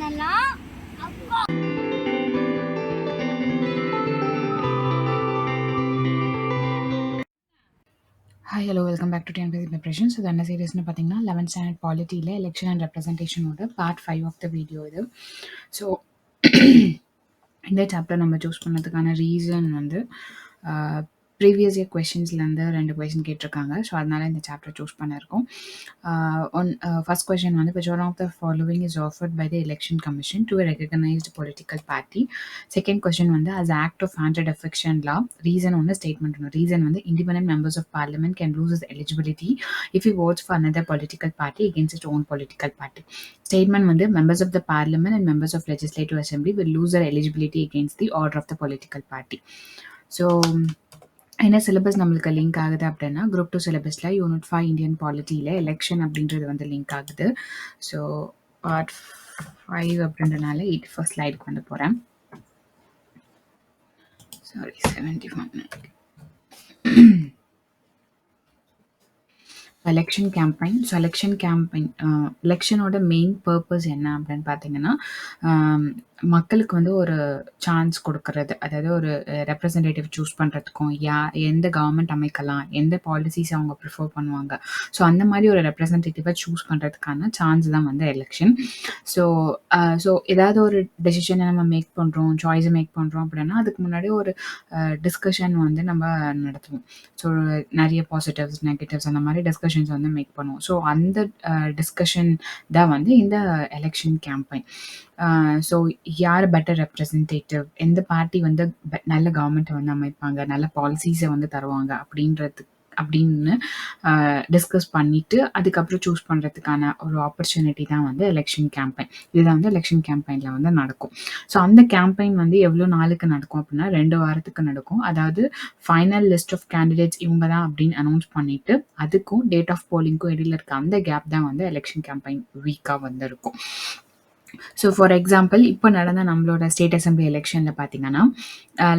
என்னன்னா hi hello welcome back to TNPSC preparation. So இது என்ன சீரியஸ்னு பார்த்தீங்கன்னா 11th ஸ்டாண்டர்ட் பாலிட்டியில் எலெக்ஷன் அண்ட் ரெப்ரஸன்டேஷனோட பார்ட் 5 ஆஃப் த வீடியோ இது. ஸோ இந்த சாப்டர் நம்ம சூஸ் பண்ணதுக்கான ரீசன் வந்து ப்ரீவியஸ் இயர் கொஷின்ஸ்லேருந்து 2 கொஷின் கேட்டிருக்காங்க. ஸோ அதனால இந்த சாப்டர் சூஸ் பண்ணியிருக்கோம். ஃபர்ஸ்ட் கொஷின் வந்து which one of the following is offered by the election commission to a recognized political party. Second question வந்து as act of anti-defection law, reason ஒன்று statement ஒன்று. Reason வந்து independent members of parliament can lose his eligibility if he votes for another political party against his own political party. Statement வந்து members of the parliament and members of legislative assembly will lose their eligibility against the order of the political party. So என்ன syllabus நம்மளுக்கு link ஆகுது அப்படின்னா group 2 சிலபஸில் unit 5 Indian பாலிட்டியில் election அப்படின்றது வந்து link ஆகுது. So part 5 அப்படின்றனால 81st ஸ்லைடுக்கு வந்து போகிறேன். சாரி 71. Election campaign. ஸோ எலெக்ஷனோட மெயின் பர்பஸ் என்ன அப்படின்னு பார்த்தீங்கன்னா மக்களுக்கு வந்து ஒரு சான்ஸ் கொடுக்கறது, அதாவது ஒரு ரெப்ரசன்டேட்டிவ் சூஸ் பண்ணுறதுக்கும் எந்த கவர்மெண்ட் அமைக்கலாம், எந்த பாலிசிஸ் அவங்க ப்ரிஃபர் பண்ணுவாங்க, ஸோ அந்த மாதிரி ஒரு ரெப்ரசன்டேட்டிவை சூஸ் பண்ணுறதுக்கான சான்ஸ் தான் வந்து எலெக்ஷன். ஸோ ஏதாவது ஒரு டெசிஷனை நம்ம மேக் பண்ணுறோம், சாய்ஸை மேக் பண்ணுறோம் அப்படின்னா அதுக்கு முன்னாடி ஒரு டிஸ்கஷன் வந்து நம்ம நடத்துவோம். ஸோ நிறைய பாசிட்டிவ்ஸ் நெகட்டிவ்ஸ் அந்த மாதிரி டிஸ்கஷன்ஸ் வந்து மேக் பண்ணுவோம். ஸோ அந்த டிஸ்கஷன் தான் வந்து இந்த எலெக்ஷன் கேம்பெயின். ஸோ யார் பெட்டர் ரெப்ரசன்டேட்டிவ், எந்த பார்ட்டி வந்து நல்ல கவர்மெண்ட்டை வந்து அமைப்பாங்க, நல்ல பாலிசிஸை வந்து தருவாங்க அப்படின்னு டிஸ்கஸ் பண்ணிட்டு அதுக்கப்புறம் சூஸ் பண்ணுறதுக்கான ஒரு ஆப்பர்ச்சுனிட்டி தான் வந்து எலெக்ஷன் கேம்பெயின். இதுதான் வந்து எலெக்ஷன் கேம்பெயினில் வந்து நடக்கும். ஸோ அந்த கேம்பெயின் வந்து எவ்வளோ நாளுக்கு நடக்கும் அப்படின்னா 2 வாரத்துக்கு நடக்கும். அதாவது ஃபைனல் லிஸ்ட் ஆஃப் கேண்டிடேட்ஸ் இவங்க தான் அப்படின்னு அனௌன்ஸ் பண்ணிட்டு அதுக்கும் டேட் ஆஃப் போலிங்க்கும் இடையில இருக்க அந்த கேப் தான் வந்து எலெக்ஷன் கேம்பெயின் வீக்காக வந்து இருக்கும். ஸோ ஃபார் எக்ஸாம்பிள் இப்போ நடந்த நம்மளோட ஸ்டேட் அசம்பிளி எலெக்ஷனில் பார்த்தீங்கன்னா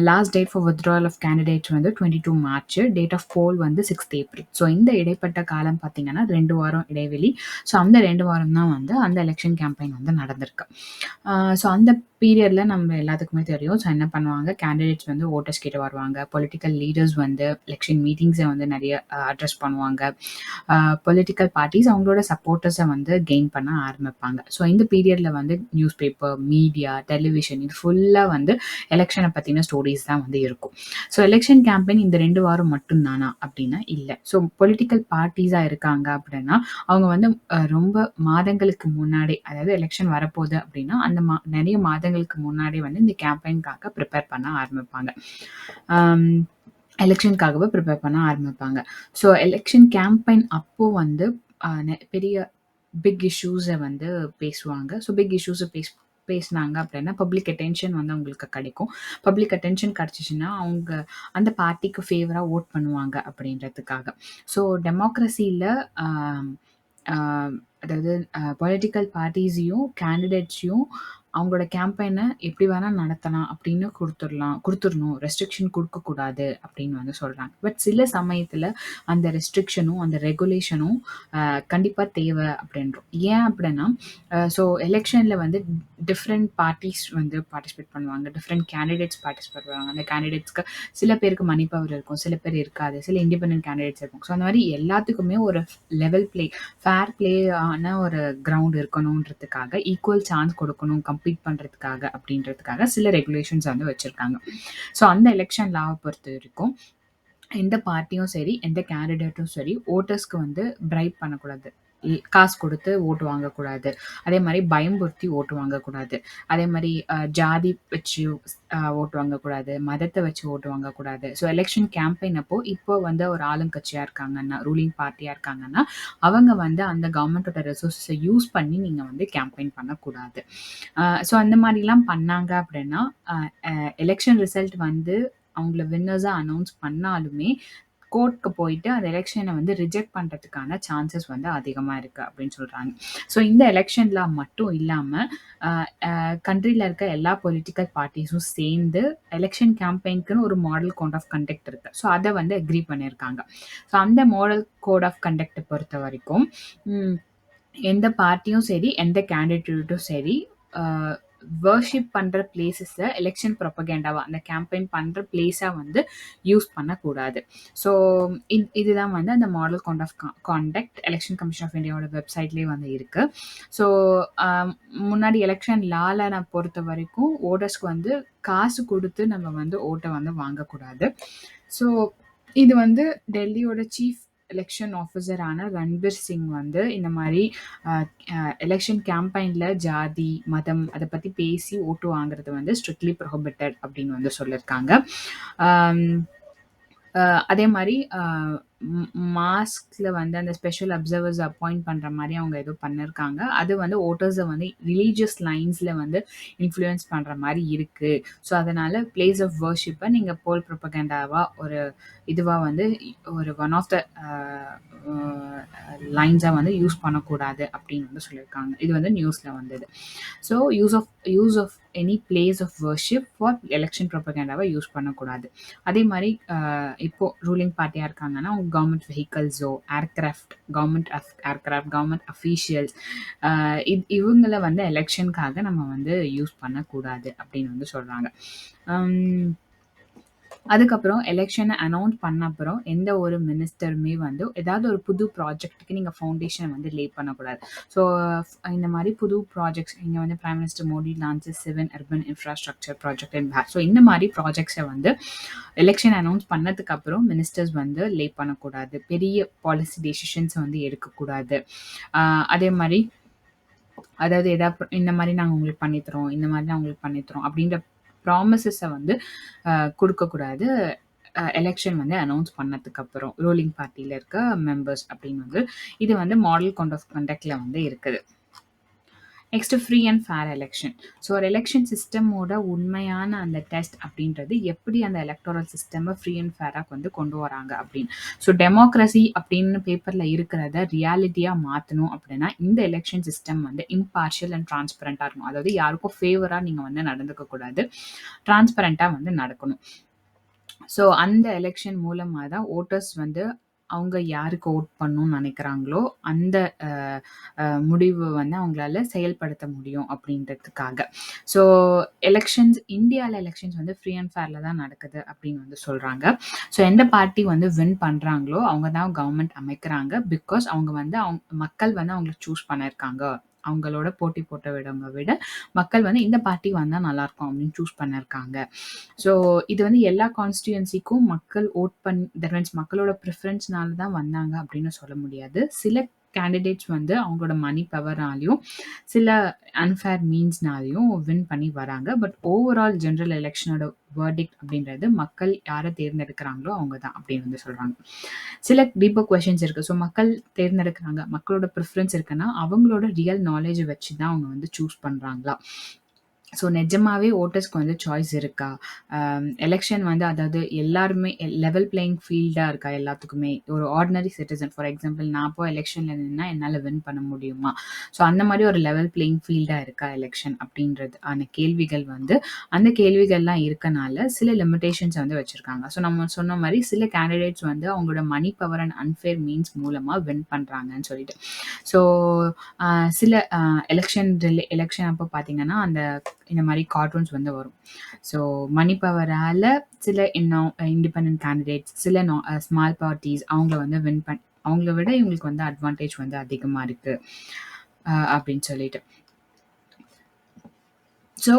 last date for withdrawal of candidates வந்து 22 மார்ச், டேட் ஆஃப் போல் வந்து 6th ஏப்ரல். ஸோ இந்த இடைப்பட்ட காலம் பார்த்தீங்கன்னா 2 வாரம் இடைவெளி. ஸோ அந்த 2 வாரம் தான் வந்து அந்த எலெக்ஷன் கேம்பெயின் வந்து நடந்திருக்கு. ஸோ அந்த பீரியடில் நம்ம எல்லாத்துக்குமே தெரியும். ஸோ என்ன பண்ணுவாங்க, கேண்டிடேட்ஸ் வந்து ஓட்டர்ஸ் கிட்ட வருவாங்க, பொலிட்டிக்கல் லீடர்ஸ் வந்து எலெக்ஷன் மீட்டிங்ஸை வந்து நிறைய அட்ரஸ் பண்ணுவாங்க, பொலிட்டிக்கல் பார்ட்டிஸ் அவங்களோட சப்போர்ட்டர்ஸை வந்து கெயின் பண்ண ஆரம்பிப்பாங்க. ஸோ இந்த பீரியடில் வந்து நியூஸ் பேப்பர், மீடியா, டெலிவிஷன் இது ஃபுல்லாக வந்து எலெக்ஷனை பற்றின ஸ்டோரிஸ் தான் வந்து இருக்கும். ஸோ எலெக்ஷன் கேம்பெயின் இந்த 2 வாரம் மட்டும்தானா அப்படின்னா இல்லை. ஸோ பொலிட்டிக்கல் பார்ட்டிஸாக இருக்காங்க அப்படின்னா அவங்க வந்து ரொம்ப மாதங்களுக்கு முன்னாடி, அதாவது எலெக்ஷன் வரப்போகுது அப்படின்னா அந்த நிறைய மாதங்களுக்கு முன்னாடி வந்து இந்த கேம்பெயின்காக ப்ரிப்பேர் பண்ண ஆரம்பிப்பாங்க, எலெக்ஷனுக்காகவே ப்ரிப்பேர் பண்ண ஆரம்பிப்பாங்க. ஸோ எலெக்ஷன் கேம்பெயின் அப்போது வந்து பெரிய பிக் இஷ்யூஸை வந்து பேசுவாங்க. ஸோ பிக் இஷ்யூஸை பேசினாங்க அப்படின்னா பப்ளிக் அட்டென்ஷன் வந்து அவங்களுக்கு கிடைக்கும். பப்ளிக் அட்டென்ஷன் கிடச்சிச்சின்னா அவங்க அந்த பார்ட்டிக்கு ஃபேவராக ஓட் பண்ணுவாங்க அப்படின்றதுக்காக. ஸோ டெமோக்ரஸியில் அதாவது பொலிட்டிக்கல் பார்ட்டிஸையும் கேண்டிடேட்ஸையும் அவங்களோட கேம்பெயினை எப்படி வேணால் நடத்தலாம் அப்படின்னு கொடுத்துடணும், ரெஸ்ட்ரிக்ஷன் கொடுக்கக்கூடாது அப்படின்னு வந்து சொல்கிறாங்க. பட் சில சமயத்தில் அந்த ரெஸ்ட்ரிக்ஷனும் அந்த ரெகுலேஷனும் கண்டிப்பாக தேவை அப்படின்றோம். ஏன் அப்படின்னா ஸோ எலெக்ஷனில் வந்து டிஃப்ரெண்ட் பார்ட்டிஸ் வந்து பார்ட்டிசிபேட் பண்ணுவாங்க, டிஃப்ரெண்ட் கேண்டிடேட்ஸ் பார்ட்டிசிபேட் பண்ணுவாங்க. அந்த கேண்டிடேட்ஸ்க்கு சில பேருக்கு மணி பவர் இருக்கும், சில பேர் இருக்காது, சில இண்டிபெண்டன்ட் கேண்டிடேட்ஸ் இருக்கும். ஸோ அந்த மாதிரி எல்லாத்துக்குமே ஒரு லெவல் பிளே, ஃபேர் பிளே ஆன ஒரு கிரவுண்ட் இருக்கணுன்றதுக்காக, ஈக்குவல் சான்ஸ் கொடுக்கணும் கம்ப்ளீட் பண்ணுறதுக்காக அப்படின்றதுக்காக சில ரெகுலேஷன்ஸ் வந்து வச்சுருக்காங்க. ஸோ அந்த எலெக்ஷன் லாவை பொறுத்த வரைக்கும் எந்த பார்ட்டியும் சரி, எந்த கேண்டிடேட்டும் சரி ஓட்டர்ஸ்க்கு வந்து பிரைப் பண்ணக்கூடாது, காசு கொடுத்து ஓட்டு வாங்கக்கூடாது, அதே மாதிரி பயம்புறுத்தி ஓட்டு வாங்கக்கூடாது, அதே மாதிரி ஜாதி வச்சு ஓட்டு வாங்கக்கூடாது, மதத்தை வச்சு ஓட்டு வாங்கக்கூடாது. ஸோ எலெக்ஷன் கேம்பெயின் அப்போ இப்போ வந்து ஒரு ஆளுங்கட்சியாக இருக்காங்கன்னா, ரூலிங் பார்ட்டியாக இருக்காங்கன்னா அவங்க வந்து அந்த கவர்மெண்ட்டோட ரிசோர்ஸஸை யூஸ் பண்ணி நீங்கள் வந்து கேம்பெயின் பண்ணக்கூடாது. ஸோ அந்த மாதிரிலாம் பண்ணாங்க அப்படின்னா எலெக்ஷன் ரிசல்ட் வந்து அவங்கள வின்னர்ஸாக அனௌன்ஸ் பண்ணாலுமே கோர்ட்க்கு போயிட்டு அந்த எலெக்ஷனை வந்து ரிஜெக்ட் பண்ணுறதுக்கான சான்சஸ் வந்து அதிகமாக இருக்குது அப்படின்னு சொல்கிறாங்க. ஸோ இந்த எலெக்ஷனில் மட்டும் இல்லாமல் கண்ட்ரியில் இருக்க எல்லா பொலிட்டிக்கல் பார்ட்டிஸும் சேர்ந்து எலெக்ஷன் கேம்பெயின்க்குன்னு ஒரு மாடல் கோட் ஆஃப் கண்டக்ட் இருக்குது. ஸோ அதை வந்து அக்ரி பண்ணியிருக்காங்க. ஸோ அந்த மாடல் கோட் ஆஃப் கண்டக்டை பொறுத்த வரைக்கும் எந்த பார்ட்டியும் சரி, எந்த கேண்டிடேட்டும் சரி வொர்ஷிப் பண்ற பிளேஸஸ எலக்ஷன் ப்ரொபகேண்டாவா அந்த கேம்பெயின் பண்ற பிளேஸா வந்து யூஸ் பண்ணக்கூடாது. ஸோ இதுதான் வந்து அந்த model code of conduct election commission of இந்தியாவோட வெப்சைட்லேயே வந்து இருக்கு. ஸோ முன்னாடி எலெக்ஷன் லால நான் பொறுத்த வரைக்கும் ஓட்டர்ஸ்க்கு வந்து காசு கொடுத்து நம்ம வந்து ஓட்டை வந்து வாங்கக்கூடாது. ஸோ இது வந்து டெல்லியோட சீஃப் எலெக்ஷன் ஆஃபீஸரான ரன்பீர் சிங் வந்து இந்த மாதிரி எலெக்ஷன் கேம்பெயின்ல ஜாதி மதம் அதை பற்றி பேசி ஓட்டு வாங்குறது வந்து ஸ்ட்ரிக்ட்லி ப்ரொஹிபிட்டட் அப்படின்னு வந்து சொல்லியிருக்காங்க. அதே மாதிரி மாஸ்க்ல வந்து அந்த ஸ்பெஷல் அப்சர்வர்ஸ் அப்பாயிண்ட் பண்ற மாதிரி அவங்க ஏதோ பண்ணிருக்காங்க. அது வந்து ஓட்டர்ஸை வந்து ரிலீஜியஸ் லைன்ஸ்ல வந்து இன்ஃப்ளூயன்ஸ் பண்ற மாதிரி இருக்கு. ஸோ அதனால பிளேஸ் ஆஃப் வர்ஷிப்பை நீங்க போல் ப்ரொபகேண்டாவா ஒரு இதுவா வந்து ஒரு ஒன் ஆஃப் த லைன்ஸா வந்து யூஸ் பண்ணக்கூடாது அப்படின்னு வந்து சொல்லியிருக்காங்க. இது வந்து நியூஸ்ல வந்தது. So use of any place of worship for election ப்ரொபகேண்டாவை யூஸ் பண்ணக்கூடாது. அதே மாதிரி இப்போ ரூலிங் பார்ட்டியா இருக்காங்கன்னா அவங்க கவர்மெண்ட் வெஹிக்கல்ஸோ கவர்மெண்ட் ஏர்கிராஃப்ட் கவர்மெண்ட் அஃபீஷியல்ஸ் இவங்களை வந்து எலெக்ஷனுக்காக நம்ம வந்து யூஸ் பண்ணக்கூடாது அப்படின்னு வந்து சொல்றாங்க. அதுக்கப்புறம் எலெக்ஷனை அனௌன்ஸ் பண்ண அப்புறம் எந்த ஒரு மினிஸ்டருமே வந்து ஏதாவது ஒரு புது ப்ராஜெக்ட்டுக்கு நீங்கள் ஃபவுண்டேஷன் வந்து லே பண்ணக்கூடாது. ஸோ இந்த மாதிரி புது ப்ராஜெக்ட்ஸ் இங்கே வந்து prime minister Modi launches 7 urban infrastructure project in so இந்த மாதிரி ப்ராஜெக்ட்ஸை வந்து எலெக்ஷன் அனௌன்ஸ் பண்ணதுக்கு அப்புறம் மினிஸ்டர்ஸ் வந்து லே பண்ணக்கூடாது. பெரிய பாலிசி டெசிஷன்ஸை வந்து எடுக்கக்கூடாது. அதே மாதிரி அதாவது இந்த மாதிரி நாங்கள் உங்களுக்கு பண்ணித்தரோம் இந்த மாதிரி நான் உங்களுக்கு பண்ணித்தரோம் அப்படின்ற ப்ராமிசஸை வந்து கொடுக்கக்கூடாது. எலெக்ஷன் வந்து அனௌன்ஸ் பண்ணதுக்கு அப்புறம் ரூலிங் பார்ட்டியில் இருக்க மெம்பர்ஸ் அப்படின்னு வந்து இது வந்து மாடல் கோட் ஆஃப் கண்டக்ட்ல வந்து இருக்குது. Next free and fair election. So ஒரு எலெக்ஷன் சிஸ்டமோட உண்மையான அந்த டெஸ்ட் அப்படின்றது எப்படி அந்த எலக்டோரல் சிஸ்டமை ஃப்ரீ அண்ட் ஃபேராக வந்து கொண்டு வராங்க அப்படின்னு. ஸோ டெமோக்ரஸி அப்படின்னு பேப்பரில் இருக்கிறத ரியாலிட்டியாக மாற்றணும் அப்படின்னா இந்த எலெக்ஷன் சிஸ்டம் வந்து இம்பார்ஷியல் அண்ட் டிரான்ஸ்பரண்டாக இருக்கணும். அதாவது யாருக்கும் ஃபேவராக நீங்கள் வந்து நடந்துக்கக்கூடாது, டிரான்ஸ்பரண்டாக வந்து நடக்கணும். ஸோ அந்த எலெக்ஷன் மூலமாக தான் ஓட்டர்ஸ் வந்து அவங்க யாருக்கு ஓட் பண்ணணும்னு நினைக்கிறாங்களோ அந்த முடிவு வந்து அவங்களால செயல்படுத்த முடியும் அப்படின்றதுக்காக. ஸோ இந்தியாவில் எலெக்ஷன்ஸ் வந்து ஃப்ரீ அண்ட் ஃபேர்ல தான் நடக்குது அப்படின்னு வந்து சொல்றாங்க. ஸோ எந்த பார்ட்டி வந்து வின் பண்றாங்களோ அவங்க தான் கவர்மெண்ட் அமைக்கிறாங்க. பிகாஸ் அவங்க வந்து மக்கள் வந்து அவங்களை சூஸ் பண்ணியிருக்காங்க. அவங்களோட போட்டி போட்டவங்க விட மக்கள் வந்து இந்த பார்ட்டி வந்தால் நல்லாயிருக்கும் அப்படின்னு சூஸ் பண்ணியிருக்காங்க. ஸோ இது வந்து எல்லா கான்ஸ்டியூன்சிக்கும் மக்கள் ஓட் தட் மீன்ஸ் மக்களோட ப்ரிஃபரன்ஸ்னால தான் வந்தாங்க அப்படின்னு சொல்ல முடியாது. சில கேண்டிடேட்ஸ் வந்து அவங்களோட மணி பவர்னாலையும் சில அன்ஃபேர் மீன்ஸ்னாலையும் வின் பண்ணி வராங்க. பட் ஓவரால் ஜென்ரல் எலெக்ஷனோட வேர்டிக்ட் அப்படின்றது மக்கள் யாரை தேர்ந்தெடுக்கிறாங்களோ அவங்க தான் அப்படின்னு வந்து சொல்கிறாங்க. சில டீப்பர் கொஷின்ஸ் இருக்குது. ஸோ மக்கள் தேர்ந்தெடுக்கிறாங்க, மக்களோட ப்ரிஃபரன்ஸ் இருக்குன்னா அவங்களோட ரியல் நாலேஜ் வச்சு தான் அவங்க வந்து சூஸ் பண்ணுறாங்களா. ஸோ நிஜமாவே ஓட்டர்ஸ்க்கு வந்து சாய்ஸ் இருக்கா? எலெக்ஷன் வந்து அதாவது எல்லாருமே லெவல் பிளேயிங் ஃபீல்டாக இருக்கா எல்லாத்துக்குமே? ஒரு ஆர்டினரி சிட்டிசன் ஃபார் எக்ஸாம்பிள் நான் இப்போ எலெக்ஷனில் நின்னா என்னால் வின் பண்ண முடியுமா? ஸோ அந்த மாதிரி ஒரு லெவல் பிளேயிங் ஃபீல்டாக இருக்கா எலெக்ஷன் அப்படின்றது கேள்விகள் வந்து அந்த கேள்விகள்லாம் இருக்கனால சில லிமிடேஷன்ஸ் வந்து வச்சுருக்காங்க. ஸோ நம்ம சொன்ன மாதிரி சில கேண்டிடேட்ஸ் வந்து அவங்களோட money power and unfair means மூலமாக வின் பண்ணுறாங்கன்னு சொல்லிட்டு. ஸோ சில எலெக்ஷன் அப்போ பார்த்தீங்கன்னா இந்த மாதிரி கார்ட்டூன்ஸ் வந்து வரும். ஸோ மணி பவரால் சில இன்னும் இண்டிபெண்டன்ட் கேண்டிடேட்ஸ் சில ஸ்மால் பார்ட்டிஸ் அவங்கள வந்து அவங்கள விட இவங்களுக்கு வந்து அட்வான்டேஜ் வந்து அதிகமாக இருக்குது அப்படின்னு சொல்லிட்டு. ஸோ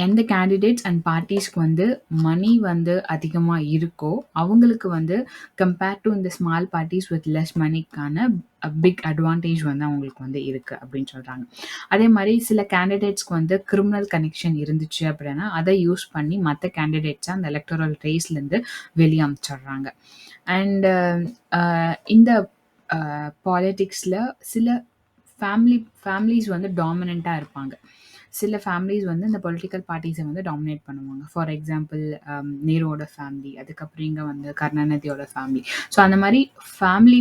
எந்த கேண்டிடேட்ஸ் அண்ட் பார்ட்டிஸ்க்கு வந்து மணி வந்து அதிகமாக இருக்கோ அவங்களுக்கு வந்து கம்பேர்ட் டு இந்த ஸ்மால் பார்ட்டிஸ் வித் லெஸ் மணிக்கான பிக் அட்வான்டேஜ் வந்து அவங்களுக்கு வந்து இருக்குது அப்படின்னு சொல்கிறாங்க. அதே மாதிரி சில கேண்டிடேட்ஸ்க்கு வந்து கிரிமினல் கனெக்ஷன் இருந்துச்சு அப்படின்னா அதை யூஸ் பண்ணி மற்ற கேண்டிடேட்ஸை அந்த எலக்டோரல் ரேஸ்லேருந்து வெளியே அனுப்பிச்சிடுறாங்க. அண்ட் இந்த பாலிட்டிக்ஸில் சில ஃபேமிலிஸ் வந்து டாமினண்ட்டாக இருப்பாங்க. சில ஃபேமிலிஸ் வந்து இந்த பொலிட்டிக்கல் பார்ட்டிஸை வந்து டாமினேட் பண்ணுவாங்க. ஃபார் எக்ஸாம்பிள் நேருவோட ஃபேமிலி, அதுக்கப்புறம் இங்கே வந்து கருணாநிதியோட ஃபேமிலி. ஸோ அந்த மாதிரி ஃபேமிலி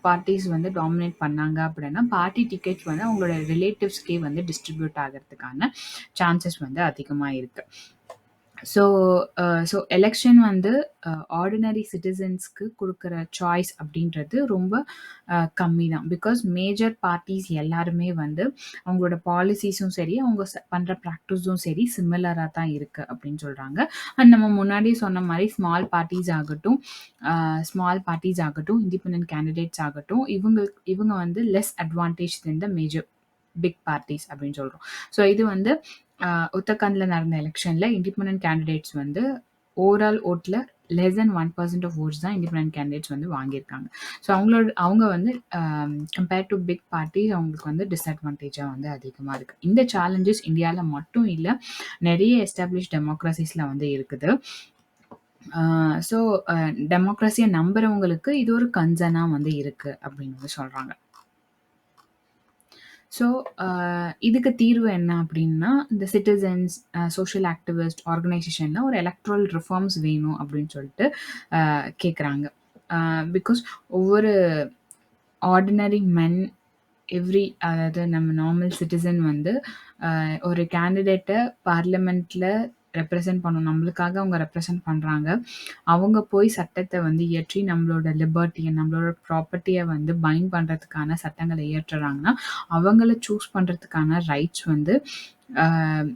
பார்ட்டிஸ் வந்து டாமினேட் பண்ணாங்க அப்படின்னா பார்ட்டி டிக்கெட்ஸ் வந்து அவங்களோட ரிலேட்டிவ்ஸ்க்கே வந்து டிஸ்ட்ரிபியூட் ஆகிறதுக்கான சான்சஸ் வந்து அதிகமாக இருக்குது. ஸோ எலெக்ஷன் வந்து ஆர்டினரி சிட்டிசன்ஸ்க்கு குடுக்குற சாய்ஸ் அப்படின்றது ரொம்ப கம்மி தான். பிகாஸ் மேஜர் பார்ட்டீஸ் எல்லாருமே வந்து அவங்களோட பாலிசிஸும் சரி, அவங்க பண்ற பிராக்டிஸும் சரி சிமிலரா தான் இருக்கு அப்படின்னு சொல்றாங்க. அண்ட் நம்ம முன்னாடி சொன்ன மாரி ஸ்மால் பார்ட்டீஸ் ஆகட்டும், இண்டிபெண்டன்ட் கேண்டிடேட்ஸ் ஆகட்டும், இவங்க வந்து less advantage than the major big parties அப்படின்னு சொல்றோம். ஸோ இது வந்து உத்தரகாண்ட்ல நடந்த எலெக்ஷன்ல இண்டிபெண்டன்ட் கேண்டிடேட்ஸ் வந்து ஓவரால் ஓட்ல லெஸ் தென் 1% ஆஃப் ஓட்ஸ் தான் இண்டிபெண்டன்ட் கேண்டிடேட்ஸ் வந்து வாங்கியிருக்காங்க. ஸோ அவங்க வந்து கம்பேர் டு பிக் பார்ட்டி அவங்களுக்கு வந்து டிஸ்அட்வான்டேஜா வந்து அதிகமா இருக்கு. இந்த சேலஞ்சஸ் இந்தியால மட்டும் இல்ல, நெறைய எஸ்டாப்ளிஷ்ட் டெமோக்ரஸிஸ்ல வந்து இருக்குது. ஸோ டெமோக்ரஸிய நம்புறவங்களுக்கு இது ஒரு கன்சர்னா வந்து இருக்கு அப்படின்னு வந்து சொல்றாங்க. ஸோ இதுக்கு தீர்வு என்ன அப்படின்னா, இந்த சிட்டிசன்ஸ், சோஷியல் ஆக்டிவிஸ்ட் ஆர்கனைசேஷன்ல ஒரு எலக்ட்ரல் ரிஃபார்ம்ஸ் வேணும் அப்படின்னு சொல்லிட்டு கேட்குறாங்க. பிகாஸ் ஒவ்வொரு ஆர்டினரி மென் அதாவது நம்ம நார்மல் சிட்டிசன் வந்து ஒரு கேண்டிடேட்டை பார்லிமெண்ட்ல ரெப்ரசன்ட் பண்ணணும். நம்மளுக்காக அவங்க ரெப்ரசன்ட் பண்றாங்க. அவங்க போய் சட்டத்தை வந்து இயற்றி நம்மளோட லிபர்ட்டியை, நம்மளோட ப்ராப்பர்ட்டியை வந்து பைண்ட் பண்றதுக்கான சட்டங்களை இயற்றுறாங்கன்னா, அவங்கள சூஸ் பண்றதுக்கான ரைட்ஸ் வந்து ஆஹ்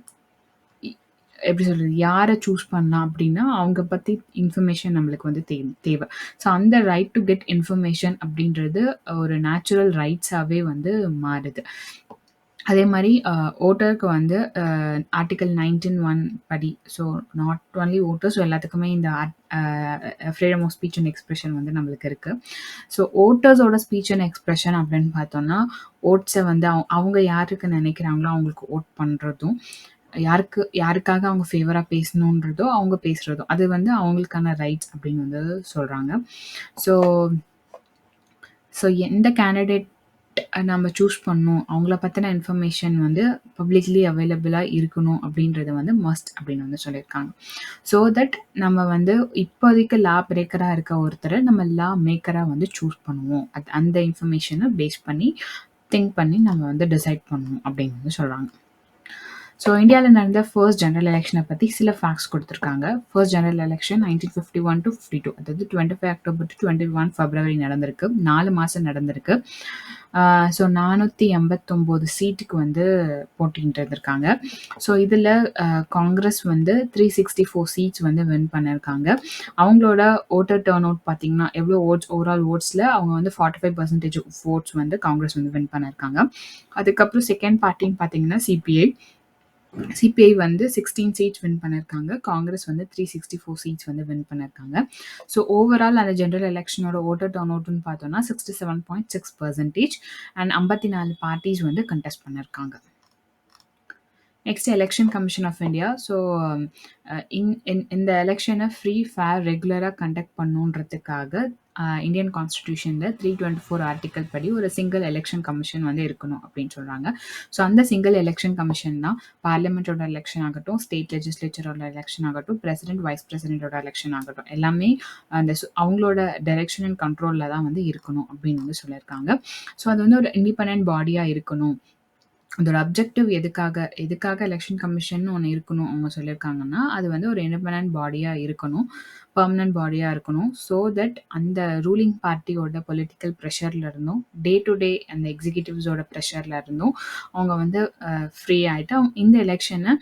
எப்படி சொல்றது? யார சூஸ் பண்ணலாம் அப்படின்னா, அவங்க பத்தி இன்ஃபர்மேஷன் நம்மளுக்கு வந்து தேவை. ஸோ அந்த ரைட் டூ கெட் இன்ஃபர்மேஷன் அப்படின்றது ஒரு நேச்சுரல் ரைட்ஸாவே வந்து மாறுது. அதே மாரி வோட்டருக்கு வந்து ஆர்டிக்கிள் 19(1) படி, so not only voters, so எல்லாத்துக்குமே இந்த freedom of speech and expression வந்து நம்மளுக்கு இருக்கு. ஸோ வோட்டர்ஸோட ஸ்பீச் அண்ட் எக்ஸ்பிரஷன் அப்படின்னு பார்த்தோம்னா, ஓட்ஸை வந்து அவங்க யாருக்கு நினைக்கிறாங்களோ அவங்களுக்கு ஓட் பண்றதும், யாருக்காக அவங்க ஃபேவரா பேசணுன்றதோ அவங்க பேசுறதும், அது வந்து அவங்களுக்கான ரைட்ஸ் அப்படின்னு வந்து சொல்றாங்க. ஸோ எந்த கேண்டிடேட் நம்ம சூஸ் பண்ணணும், அவங்கள பத்தின இன்ஃபர்மேஷன் வந்து பப்ளிக்லி அவைலபிளா இருக்கணும் அப்படின்றது வந்து மஸ்ட் அப்படின்னு வந்து சொல்லியிருக்காங்க. ஸோ தட் நம்ம வந்து இப்போதைக்கு லா பிரேக்கரா இருக்க ஒருத்தரை நம்ம லா மேக்கரா வந்து சூஸ் பண்ணுவோம். அந்த இன்ஃபர்மேஷனை பேஸ் பண்ணி திங்க் பண்ணி நம்ம வந்து டிசைட் பண்ணுவோம் அப்படின்னு வந்து சொல்றாங்க. ஸோ இந்தியாவில் நடந்த ஃபர்ஸ்ட் ஜெனரல் எலெக்ஷனை பற்றி சில ஃபேக்ட்ஸ் கொடுத்துருக்காங்க. ஃபர்ஸ்ட் ஜெனரல் எலெக்ஷன் 1951 to 52, அதாவது 25 அக்டோபர் to 21 ஃபெப்ரவரி நடந்திருக்கு. 4 மாதம் நடந்திருக்கு. ஸோ 489 சீட்டுக்கு வந்து போட்டிட்டு இருந்திருக்காங்க. ஸோ இதில் காங்கிரஸ் வந்து 364 சீட்ஸ் வந்து வின் பண்ணியிருக்காங்க. அவங்களோட ஓட்டர் டர்ன் அவுட் பார்த்தீங்கன்னா, எவ்வளோ ஓட்ஸ், ஓவரால் ஓட்ஸில் அவங்க வந்து 45% ஓட்ஸ் வந்து காங்கிரஸ் வந்து வின் பண்ணியிருக்காங்க. அதுக்கப்புறம் செகண்ட் பார்ட்டின்னு பார்த்தீங்கன்னா சிபிஐ வந்து 16 சீட்ஸ் வின் பண்ணியிருக்காங்க. காங்கிரஸ் வந்து 364 சீட்ஸ் வந்து வின் பண்ணியிருக்காங்க. ஸோ ஓவரால் அந்த ஜெனரல் எலெக்ஷனோட ஓட்டர் டர்ன் அவுட்னு பார்த்தோம்னா 67.6% அண்ட் 54 பார்ட்டிஸ் வந்து கண்டெஸ்ட் பண்ணியிருக்காங்க. Next election commission of India. So இந்த எலெக்ஷனை ஃப்ரீ, ஃபேர், ரெகுலராக கண்டக்ட் பண்ணுன்றதுக்காக இந்தியன் கான்ஸ்டிடியூஷனில் 324 ஆர்டிக்கல் படி ஒரு சிங்கிள் எலெக்ஷன் கமிஷன் வந்து இருக்கணும் அப்படின்னு சொல்கிறாங்க. ஸோ அந்த சிங்கிள் எலெக்ஷன் கமிஷன் தான் பார்லிமெண்ட்டோட எலெக்ஷன் ஆகட்டும், ஸ்டேட் லெஜிஸ்லேச்சரோட எலெக்ஷன் ஆகட்டும், பிரசிடென்ட், வைஸ் பிரசிடென்ட்டோட எலெக்ஷன் ஆகட்டும், எல்லாமே அந்த அவங்களோட டைரக்ஷன் அண்ட் கண்ட்ரோலில் தான் வந்து இருக்கணும் அப்படின்னு வந்து சொல்லியிருக்காங்க. ஸோ அது வந்து ஒரு இண்டிபெண்டன்ட் பாடியாக இருக்கணும். அதோட அப்ஜெக்டிவ் எதுக்காக எலெக்ஷன் கமிஷன் ஒன்று இருக்கணும் அவங்க சொல்லியிருக்காங்கன்னா, அது வந்து ஒரு இண்டிபெண்டன்ட் பாடியாக இருக்கணும், பெர்மனன்ட் பாடியாக இருக்கணும். ஸோ தட் அந்த ரூலிங் பார்ட்டியோட பொலிட்டிக்கல் ப்ரெஷரில் இருந்தும், டே டு டே அந்த எக்ஸிக்யூட்டிவ்ஸோட ப்ரெஷரில் இருந்தும் அவங்க வந்து ஃப்ரீ ஆகிட்டு இந்த எலெக்ஷனை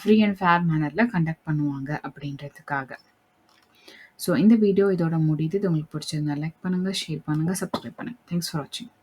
ஃப்ரீ அண்ட் ஃபேர் மேனரில் கண்டக்ட் பண்ணுவாங்க அப்படின்றதுக்காக. ஸோ இந்த வீடியோ இதோட முடியுது. இது உங்களுக்கு பிடிச்சிருந்தா லைக் பண்ணுங்கள், ஷேர் பண்ணுங்கள், சப்ஸ்கிரைப் பண்ணுங்கள். தேங்க்ஸ் ஃபார் வாட்சிங்.